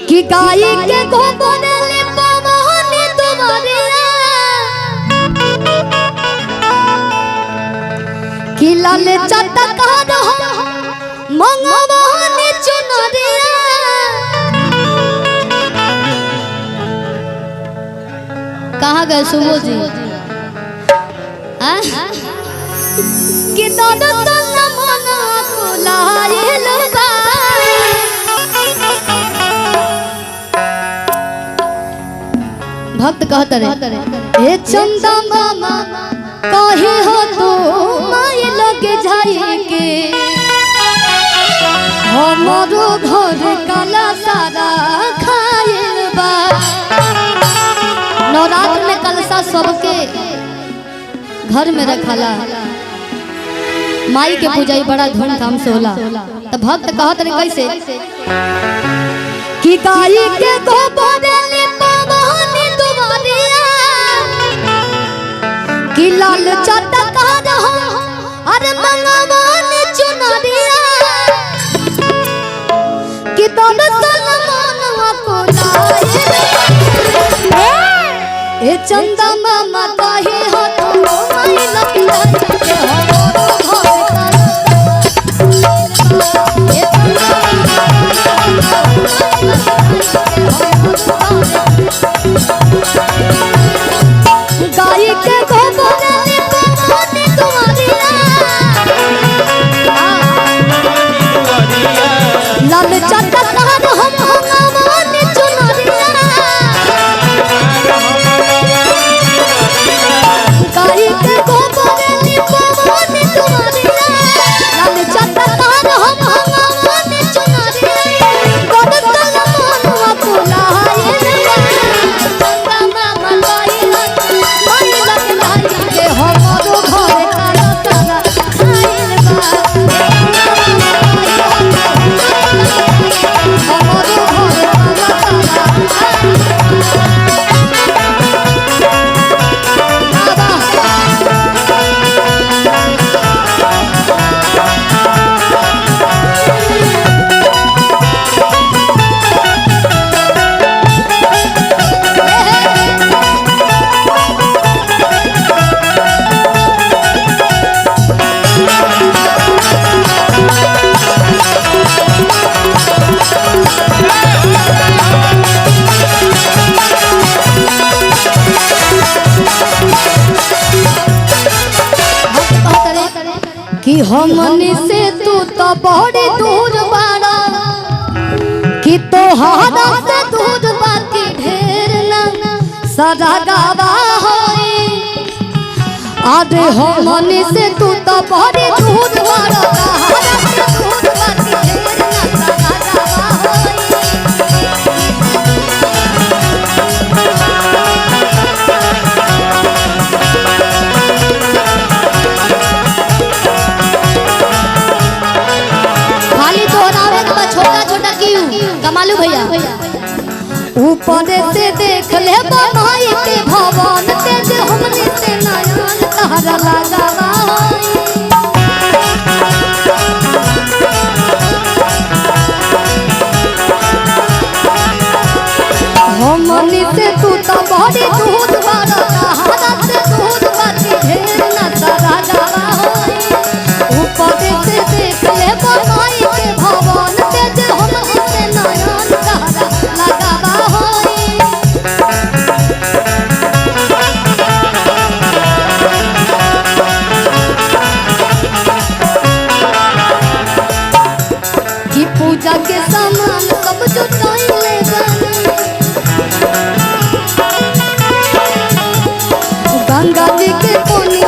कि गाय के गोबर ले पवन तुम्हारे कि लाल चटकार मंगवान चुनरिया कहाँ गए सुबह जी कि दादा तन्ना मना कुलायल बा भक्त कहते रहे हे चंदा मामा कहे हो तो माय लगे जाए के हमारो घर काला सारा खायल बा। नवरात्र में कलसा सबके घर में रखला माई के पूजा बड़ा धूमधाम से होला। तो भक्त कहत रहे कैसे कि गाय के गोबर ले पवन तुम्हारिया कि लाल चटकार अरे मंगवान चुनरिया कि दर्शन मनवा को ए चंदा मामा कहे हो तुम माई लखला के हो गाय के गोबर ले पवन तुम्हारिया लाल चटकार हम भगवान चुनरिया गाय के गोबर ले पवन तुम्हारिया लाल चटकार हम भगवान चुनरिया गोदतल मनवा कुलाए चंदा मामा माई लगला के हमरो घर काला सारा खाइल बा। कि हमने से तू तो बड़े दूर बाड़ा कि तोहारा से दूर बाकी ढेर ना सदा गावा होई अरे हमने से तू तो बड़े दूर बाड़ा तोहारा से दूर बाकी ढेर ना सदा गावा कमालू भैया ऊपर से देख ले भाई के भवन तेज हमने से नयन तहरा लगावा हमने से तू तो बड़ी दूध बारा तहरा से दूध बाकी ढेर ना सारा गावा ऊपर से देख ले भाई के भवन तेज हमने से नयन तहरा लगावा कि पूजा के सामान सब जुटाइले गंगा जी के पानी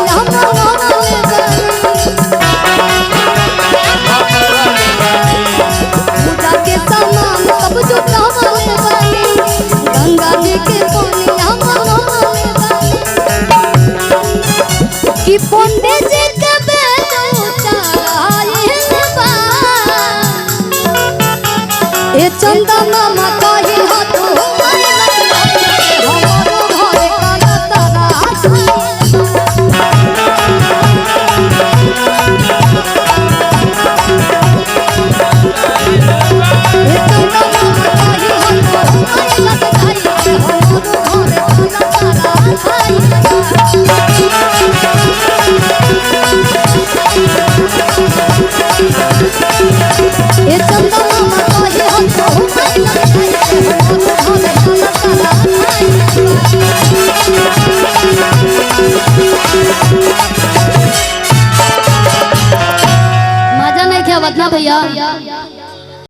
पूजा के सामान सब जुटाइले गंगा जी के पानी कि पंडित जी के ए चंदा मामा कहे हो तू हमरो घर काला तारा ए चंदा मामा कहे हो मजा नहीं क्या बतना भैया।